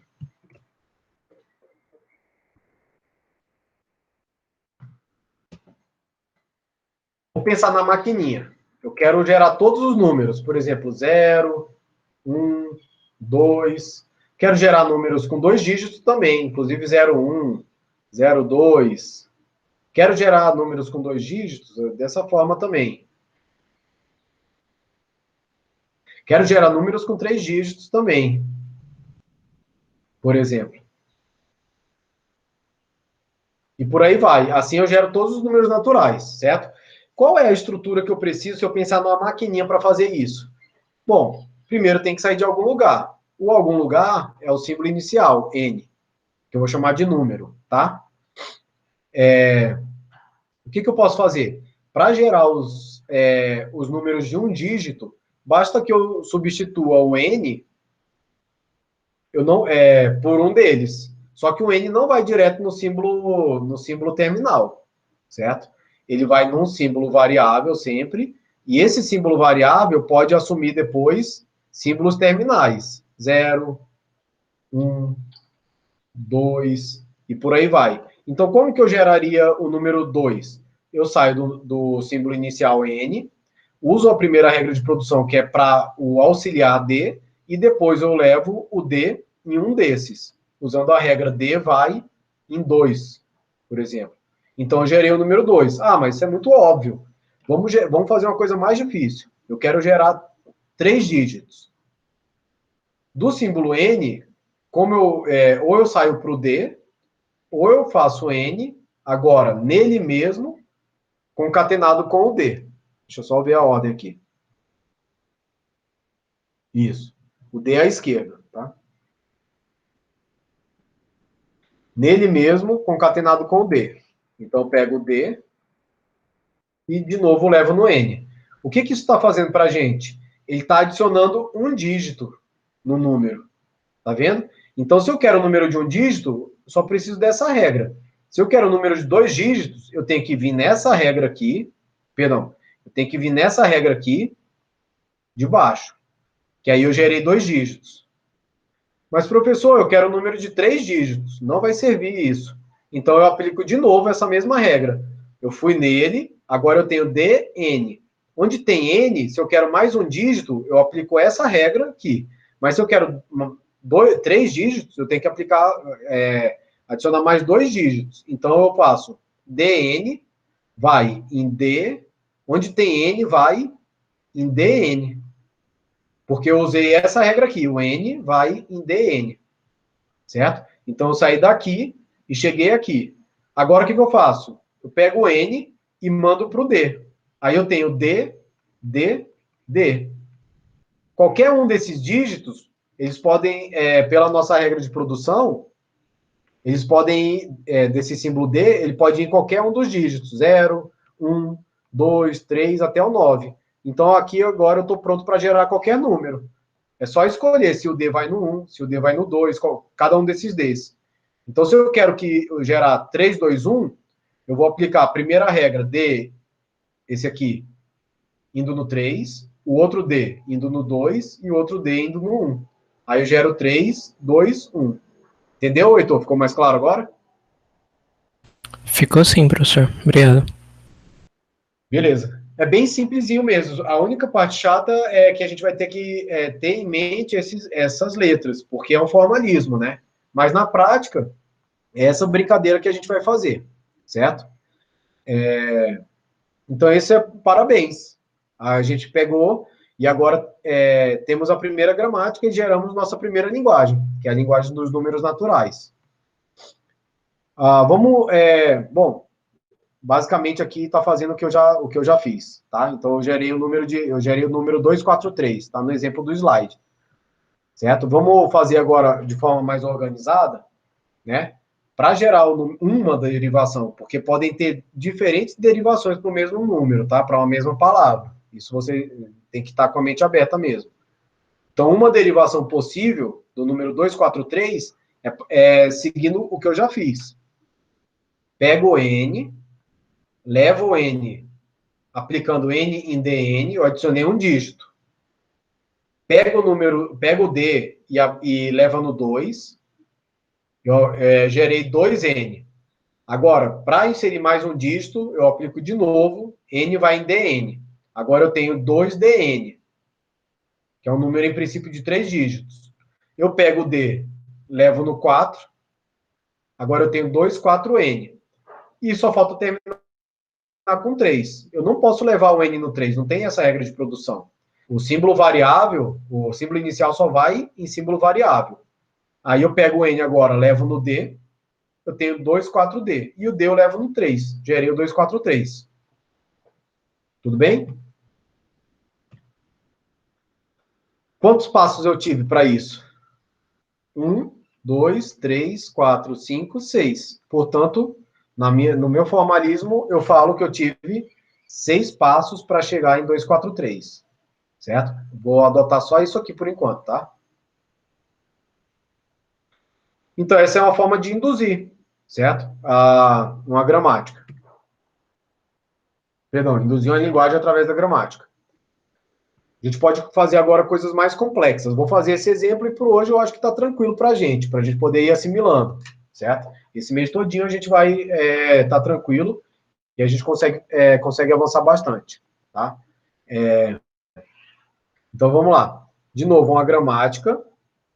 S1: Vou pensar na maquininha. Eu quero gerar todos os números. Por exemplo, 0, 1, 2. Quero gerar números com 2 dígitos também, inclusive 01, 02. Quero gerar números com 2 dígitos dessa forma também. Quero gerar números com 3 dígitos também. Por exemplo. E por aí vai. Assim eu gero todos os números naturais, certo? Qual é a estrutura que eu preciso se eu pensar numa maquininha para fazer isso? Bom, primeiro tem que sair de algum lugar. O algum lugar é o símbolo inicial, N, que eu vou chamar de número, tá? O que eu posso fazer? Para gerar os números de um dígito, basta que eu substitua o N por um deles. Só que o N não vai direto no símbolo terminal, certo? Ele vai num símbolo variável sempre, e esse símbolo variável pode assumir depois símbolos terminais. 0, 1, 2, e por aí vai. Então, como que eu geraria o número 2? Eu saio do símbolo inicial N, uso a primeira regra de produção, que é para o auxiliar D, e depois eu levo o D em um desses, usando a regra D vai em 2, por exemplo. Então, eu gerei o número 2. Ah, mas isso é muito óbvio. Vamos fazer uma coisa mais difícil. Eu quero gerar 3 dígitos. Do símbolo N, ou eu saio para o D, ou eu faço N, agora, nele mesmo, concatenado com o D. Deixa eu só ver a ordem aqui. Isso. O D é à esquerda, tá? Nele mesmo, concatenado com o D. Então, eu pego o D e, de novo, levo no N. O que isso está fazendo para a gente? Ele está adicionando um dígito no número. Tá vendo? Então, se eu quero o número de um dígito, eu só preciso dessa regra. Se eu quero o número de 2 dígitos, eu tenho que vir nessa regra aqui, perdão, eu tenho que vir nessa regra aqui, de baixo. que aí eu gerei 2 dígitos. Mas, professor, eu quero um número de 3 dígitos. Não vai servir isso. Então, eu aplico de novo essa mesma regra. Eu fui nele, agora eu tenho dn. Onde tem n, se eu quero mais um dígito, eu aplico essa regra aqui. Mas se eu quero 3 dígitos, eu tenho que aplicar, adicionar mais 2 dígitos. Então, eu faço dn, vai em d, onde tem n, vai em dn. Porque eu usei essa regra aqui, o n vai em dn, certo? Então, eu saí daqui e cheguei aqui. Agora, o que eu faço? Eu pego o n e mando para o d. Aí eu tenho d, d, d. Qualquer um desses dígitos, eles podem, pela nossa regra de produção, eles podem, desse símbolo D, ele pode ir em qualquer um dos dígitos. 0, 1, 2, 3, até o 9. Então, aqui agora eu estou pronto para gerar qualquer número. É só escolher se o D vai no 1, se o D vai no 2, cada um desses Ds. Então, se eu quero que eu gerar 3, 2, 1, eu vou aplicar a primeira regra, D, esse aqui, indo no 3, o outro D indo no 2 e o outro D indo no 1. Aí eu gero 3, 2, 1. Entendeu, Heitor? Ficou mais claro agora?
S2: Ficou sim, professor. Obrigado.
S1: Beleza. É bem simplesinho mesmo. A única parte chata é que a gente vai ter que ter em mente essas letras, porque é um formalismo, né? Mas na prática, é essa brincadeira que a gente vai fazer, certo? Então, esse é parabéns. A gente pegou e agora temos a primeira gramática e geramos nossa primeira linguagem, que é a linguagem dos números naturais. Bom, basicamente aqui está fazendo o que eu já fiz, tá? Então eu gerei o número 243, tá no exemplo do slide. Certo? Vamos fazer agora de forma mais organizada, né? Para gerar uma derivação, porque podem ter diferentes derivações para o mesmo número, tá? Para uma mesma palavra. Isso você tem que estar com a mente aberta mesmo. Então, uma derivação possível do número 243 é seguindo o que eu já fiz. Pego o n, levo o n aplicando n em dn, eu adicionei um dígito. Pego o d e leva no 2, eu gerei 2n. Agora, para inserir mais um dígito, eu aplico de novo, n vai em dn. Agora eu tenho 2dn, que é um número em princípio de 3 dígitos. Eu pego o d, levo no 4, agora eu tenho 2, 4n. E só falta terminar com 3. Eu não posso levar o n no 3, não tem essa regra de produção. O símbolo variável, o símbolo inicial só vai em símbolo variável. Aí eu pego o n agora, levo no d, eu tenho 2, 4d. E o d eu levo no 3. Gerei o 2, 4, 3. Tudo bem? Quantos passos eu tive para isso? 1, 2, 3, 4, 5, 6. Portanto, no meu formalismo, eu falo que eu tive 6 passos para chegar em 2, 4, 3. Certo? Vou adotar só isso aqui por enquanto, tá? Então, essa é uma forma de induzir, certo? Uma gramática. Perdão, induzir uma linguagem através da gramática. A gente pode fazer agora coisas mais complexas. Vou fazer esse exemplo e por hoje eu acho que está tranquilo para a gente poder ir assimilando, certo? Esse mês todinho a gente vai estar tranquilo e a gente consegue avançar bastante, tá? Então, vamos lá. De novo, uma gramática,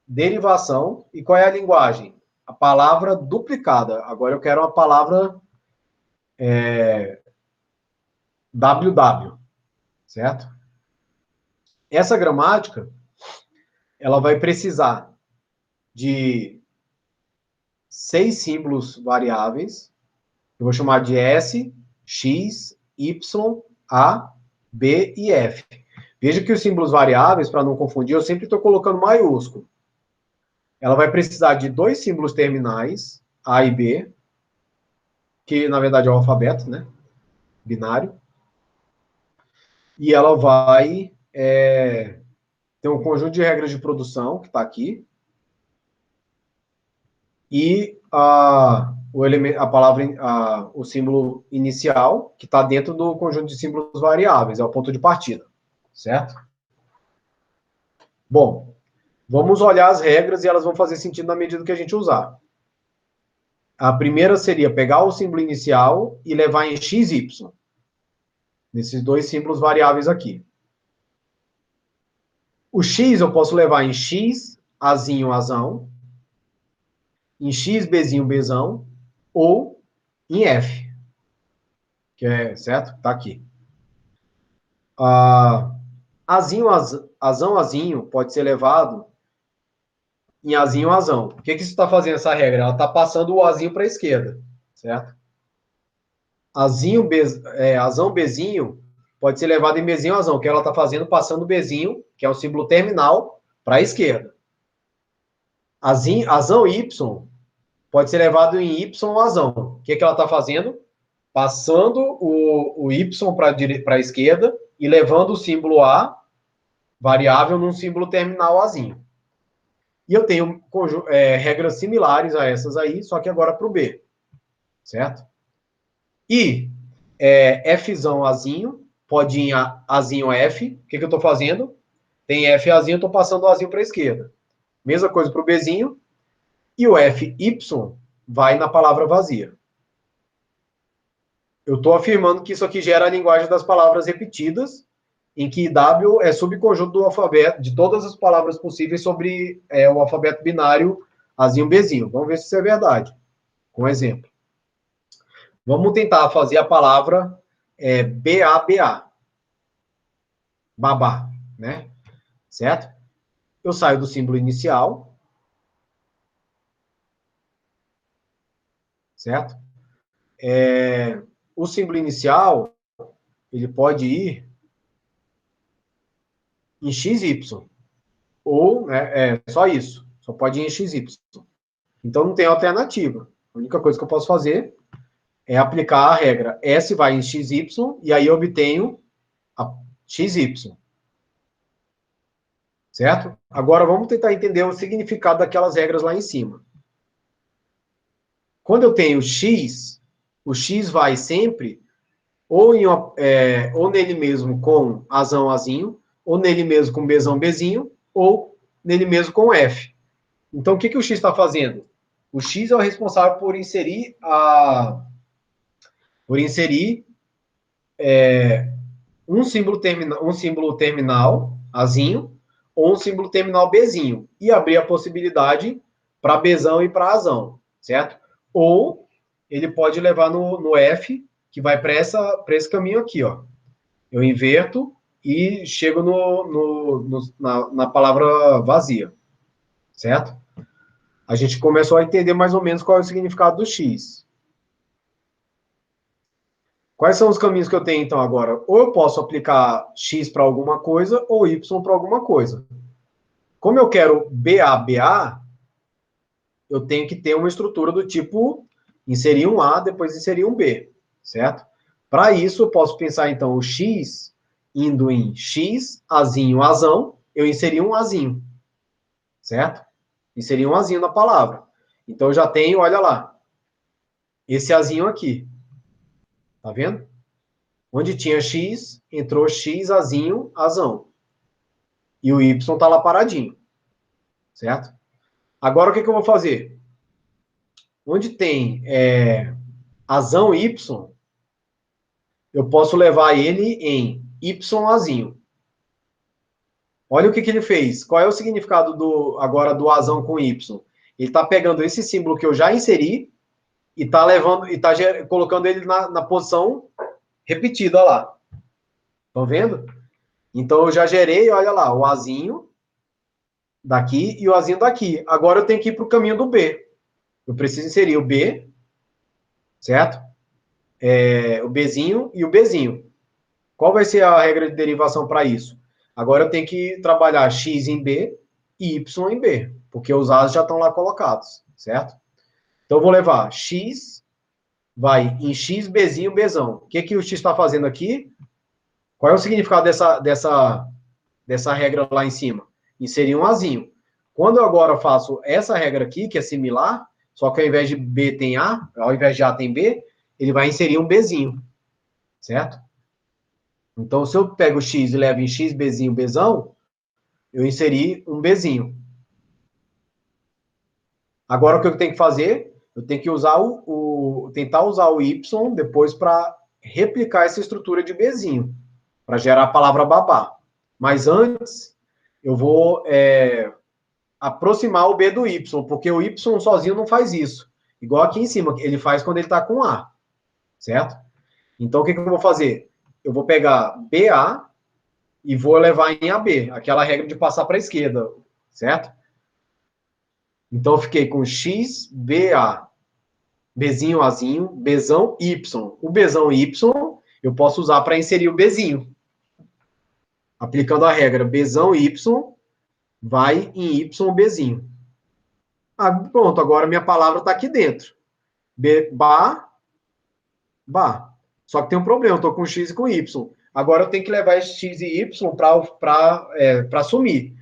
S1: derivação, e qual é a linguagem? A palavra duplicada. Agora eu quero uma palavra WW, certo? Essa gramática, ela vai precisar de 6 símbolos variáveis, eu vou chamar de S, X, Y, A, B e F. Veja que os símbolos variáveis, para não confundir, eu sempre estou colocando maiúsculo. Ela vai precisar de 2 símbolos terminais, A e B, que na verdade é o alfabeto, né? Binário. E ela vai ter um conjunto de regras de produção, que está aqui, e o símbolo inicial, que está dentro do conjunto de símbolos variáveis, é o ponto de partida, certo? Bom, vamos olhar as regras e elas vão fazer sentido na medida que a gente usar. A primeira seria pegar o símbolo inicial e levar em x, y. Nesses dois símbolos variáveis aqui. O x eu posso levar em x, azinho, azão, em x, bzinho, bzão, ou em f, que é, certo? Tá aqui. Azinho, azão, azinho pode ser levado em azinho, azão. O que isso está fazendo, essa regra? Ela está passando o azinho para a esquerda, certo? Azinho, azão, bezinho pode ser levado em bezinho, azão, que ela está fazendo passando o bezinho, que é o símbolo terminal, para a esquerda. Azão, y pode ser levado em y, azão. O que ela está fazendo? Passando o y para a esquerda e levando o símbolo a variável num símbolo terminal azinho. E eu tenho regras similares a essas aí, só que agora para o B, certo? E Fzão azinho, pode ir azinho F. O que eu estou fazendo? Tem F azinho, eu estou passando o azinho para a esquerda. Mesma coisa para o Bzinho. E o Fy vai na palavra vazia. Eu estou afirmando que isso aqui gera a linguagem das palavras repetidas, em que W é subconjunto do alfabeto, de todas as palavras possíveis sobre o alfabeto binário azinho, bezinho. Vamos ver se isso é verdade. Com um exemplo. Vamos tentar fazer a palavra B-A-B-A. Babá, né? Certo? Eu saio do símbolo inicial. Certo? O símbolo inicial, ele pode ir em XY. Ou, só isso. Só pode ir em XY. Então, não tem alternativa. A única coisa que eu posso fazer é aplicar a regra S vai em XY, e aí eu obtenho a XY. Certo? Agora, vamos tentar entender o significado daquelas regras lá em cima. Quando eu tenho X, o X vai sempre ou nele mesmo com azão, azinho, ou nele mesmo com bezão, bezinho, ou nele mesmo com F. Então, o que o X está fazendo? O X é o responsável por inserir um símbolo terminal, azinho, ou um símbolo terminal, bezinho, e abrir a possibilidade para bezão e para azão, certo? Ou ele pode levar no F, que vai para esse caminho aqui, ó. Eu inverto e chego na palavra vazia, certo? A gente começou a entender mais ou menos qual é o significado do X. Quais são os caminhos que eu tenho, então, agora? Ou eu posso aplicar X para alguma coisa, ou Y para alguma coisa. Como eu quero BA, eu tenho que ter uma estrutura do tipo inserir um A, depois inserir um B, certo? Para isso, eu posso pensar, então, o X indo em X, Azinho, Azão, eu inseri um Azinho, certo? Inseri um Azinho na palavra. Então, eu já tenho, olha lá, esse Azinho aqui. Tá vendo? Onde tinha X, entrou X, Azinho, Azão. E o Y tá lá paradinho, certo? Agora, o que eu vou fazer? Onde tem Azão, Y, eu posso levar ele em YAzinho. Olha o que ele fez. Qual é o significado agora do Azão com Y? Ele está pegando esse símbolo que eu já inseri e está levando e está colocando ele na posição repetida lá. Estão vendo? Então eu já gerei, olha lá, o Azinho daqui e o Azinho daqui. Agora eu tenho que ir para o caminho do B. Eu preciso inserir o B, certo? O Bzinho e o Bzinho. Qual vai ser a regra de derivação para isso? Agora eu tenho que trabalhar X em B e Y em B, porque os A's já estão lá colocados, certo? Então eu vou levar X, vai em X, Bzinho, Bzão. O que o X está fazendo aqui? Qual é o significado dessa regra lá em cima? Inserir um Azinho. Quando eu agora faço essa regra aqui, que é similar, só que ao invés de B tem A, ao invés de A tem B, ele vai inserir um Bzinho, certo? Então, se eu pego X e levo em X, Bzinho, Bzão, eu inseri um Bzinho. Agora, o que eu tenho que fazer? Eu tenho que usar tentar usar o Y depois para replicar essa estrutura de Bzinho, para gerar a palavra babá. Mas antes, eu vou aproximar o B do Y, porque o Y sozinho não faz isso. Igual aqui em cima, ele faz quando ele está com A, certo? Então, o que eu vou fazer? Eu vou pegar BA e vou levar em AB, aquela regra de passar para a esquerda, certo? Então, eu fiquei com XBA, Bzinho, Azinho, Bzão, Y. O Bzão Y, eu posso usar para inserir o Bzinho. Aplicando a regra Bzão, Y, vai em Y, Bzinho. Pronto, agora minha palavra está aqui dentro. Ba, ba. Só que tem um problema, eu estou com X e com Y. Agora eu tenho que levar esse X e Y para sumir.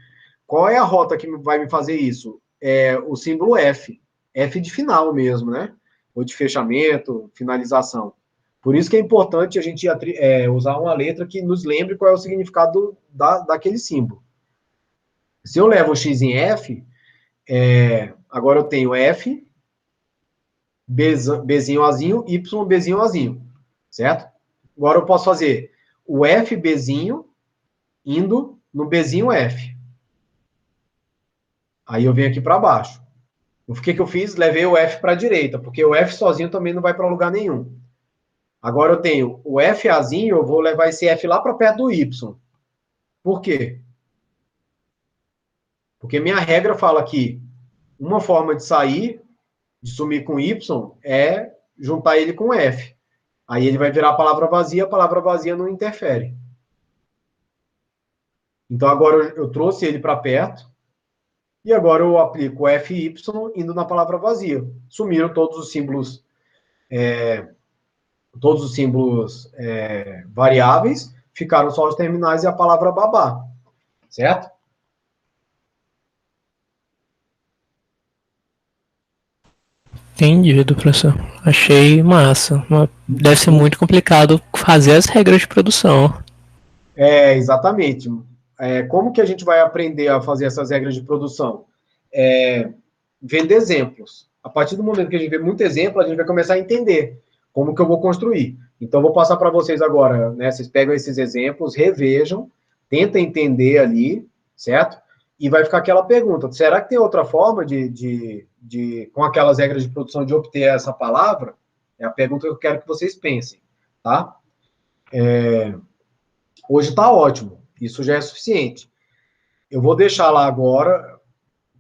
S1: Qual é a rota que vai me fazer isso? É o símbolo F. F de final mesmo, né? Ou de fechamento, finalização. Por isso que é importante a gente usar uma letra que nos lembre qual é o significado daquele símbolo. Se eu levo o X em F, agora eu tenho F, Bzinho, Azinho, Y, Bzinho, Azinho. Certo? Agora eu posso fazer o F, Bzinho, indo no Bzinho, F. Aí eu venho aqui para baixo. O que eu fiz? Levei o F para a direita, porque o F sozinho também não vai para lugar nenhum. Agora eu tenho o FAzinho, eu vou levar esse F lá para perto do Y. Por quê? Porque minha regra fala que uma forma de sair, de sumir com Y, é juntar ele com F. Aí ele vai virar a palavra vazia não interfere. Então agora eu trouxe ele para perto, e agora eu aplico o FY indo na palavra vazia. Sumiram todos os símbolos variáveis, ficaram só os terminais e a palavra babá. Certo?
S2: Entendido, professor. Achei massa. Deve ser muito complicado fazer as regras de produção.
S1: Exatamente. Como que a gente vai aprender a fazer essas regras de produção? Vendo exemplos. A partir do momento que a gente vê muito exemplo, a gente vai começar a entender como que eu vou construir. Então, eu vou passar para vocês agora, né? Vocês pegam esses exemplos, revejam, tentem entender ali, certo? E vai ficar aquela pergunta, será que tem outra forma com aquelas regras de produção, de obter essa palavra? É a pergunta que eu quero que vocês pensem, tá? Hoje está ótimo, isso já é suficiente. Eu vou deixar lá agora,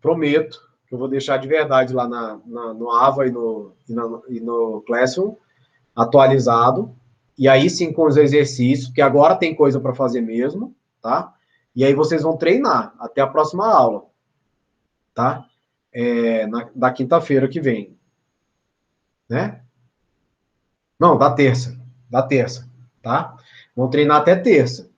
S1: prometo, que eu vou deixar de verdade lá no Ava e no Classroom, atualizado, e aí sim com os exercícios, que agora tem coisa para fazer mesmo, tá? E aí vocês vão treinar até a próxima aula, tá? Da quinta-feira que vem, né? Não, da terça, tá? Vão treinar até terça.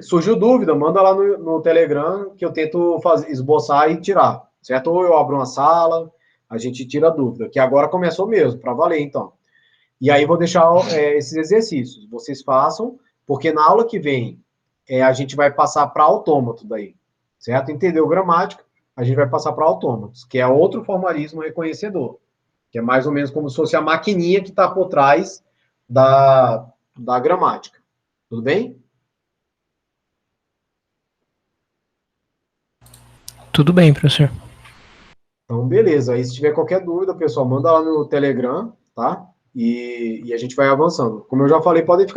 S1: Surgiu dúvida, manda lá no Telegram, que eu tento esboçar e tirar, certo? Ou eu abro uma sala, a gente tira a dúvida, que agora começou mesmo, para valer, então. E aí vou deixar esses exercícios, vocês façam, porque na aula que vem a gente vai passar para autômato daí, certo? Entendeu gramática, a gente vai passar para autômatos, que é outro formalismo reconhecedor, que é mais ou menos como se fosse a maquininha que está por trás da gramática. Tudo bem?
S2: Tudo bem, professor.
S1: Então, beleza. Aí, se tiver qualquer dúvida, pessoal, manda lá no Telegram, tá? E a gente vai avançando. Como eu já falei, podem ficar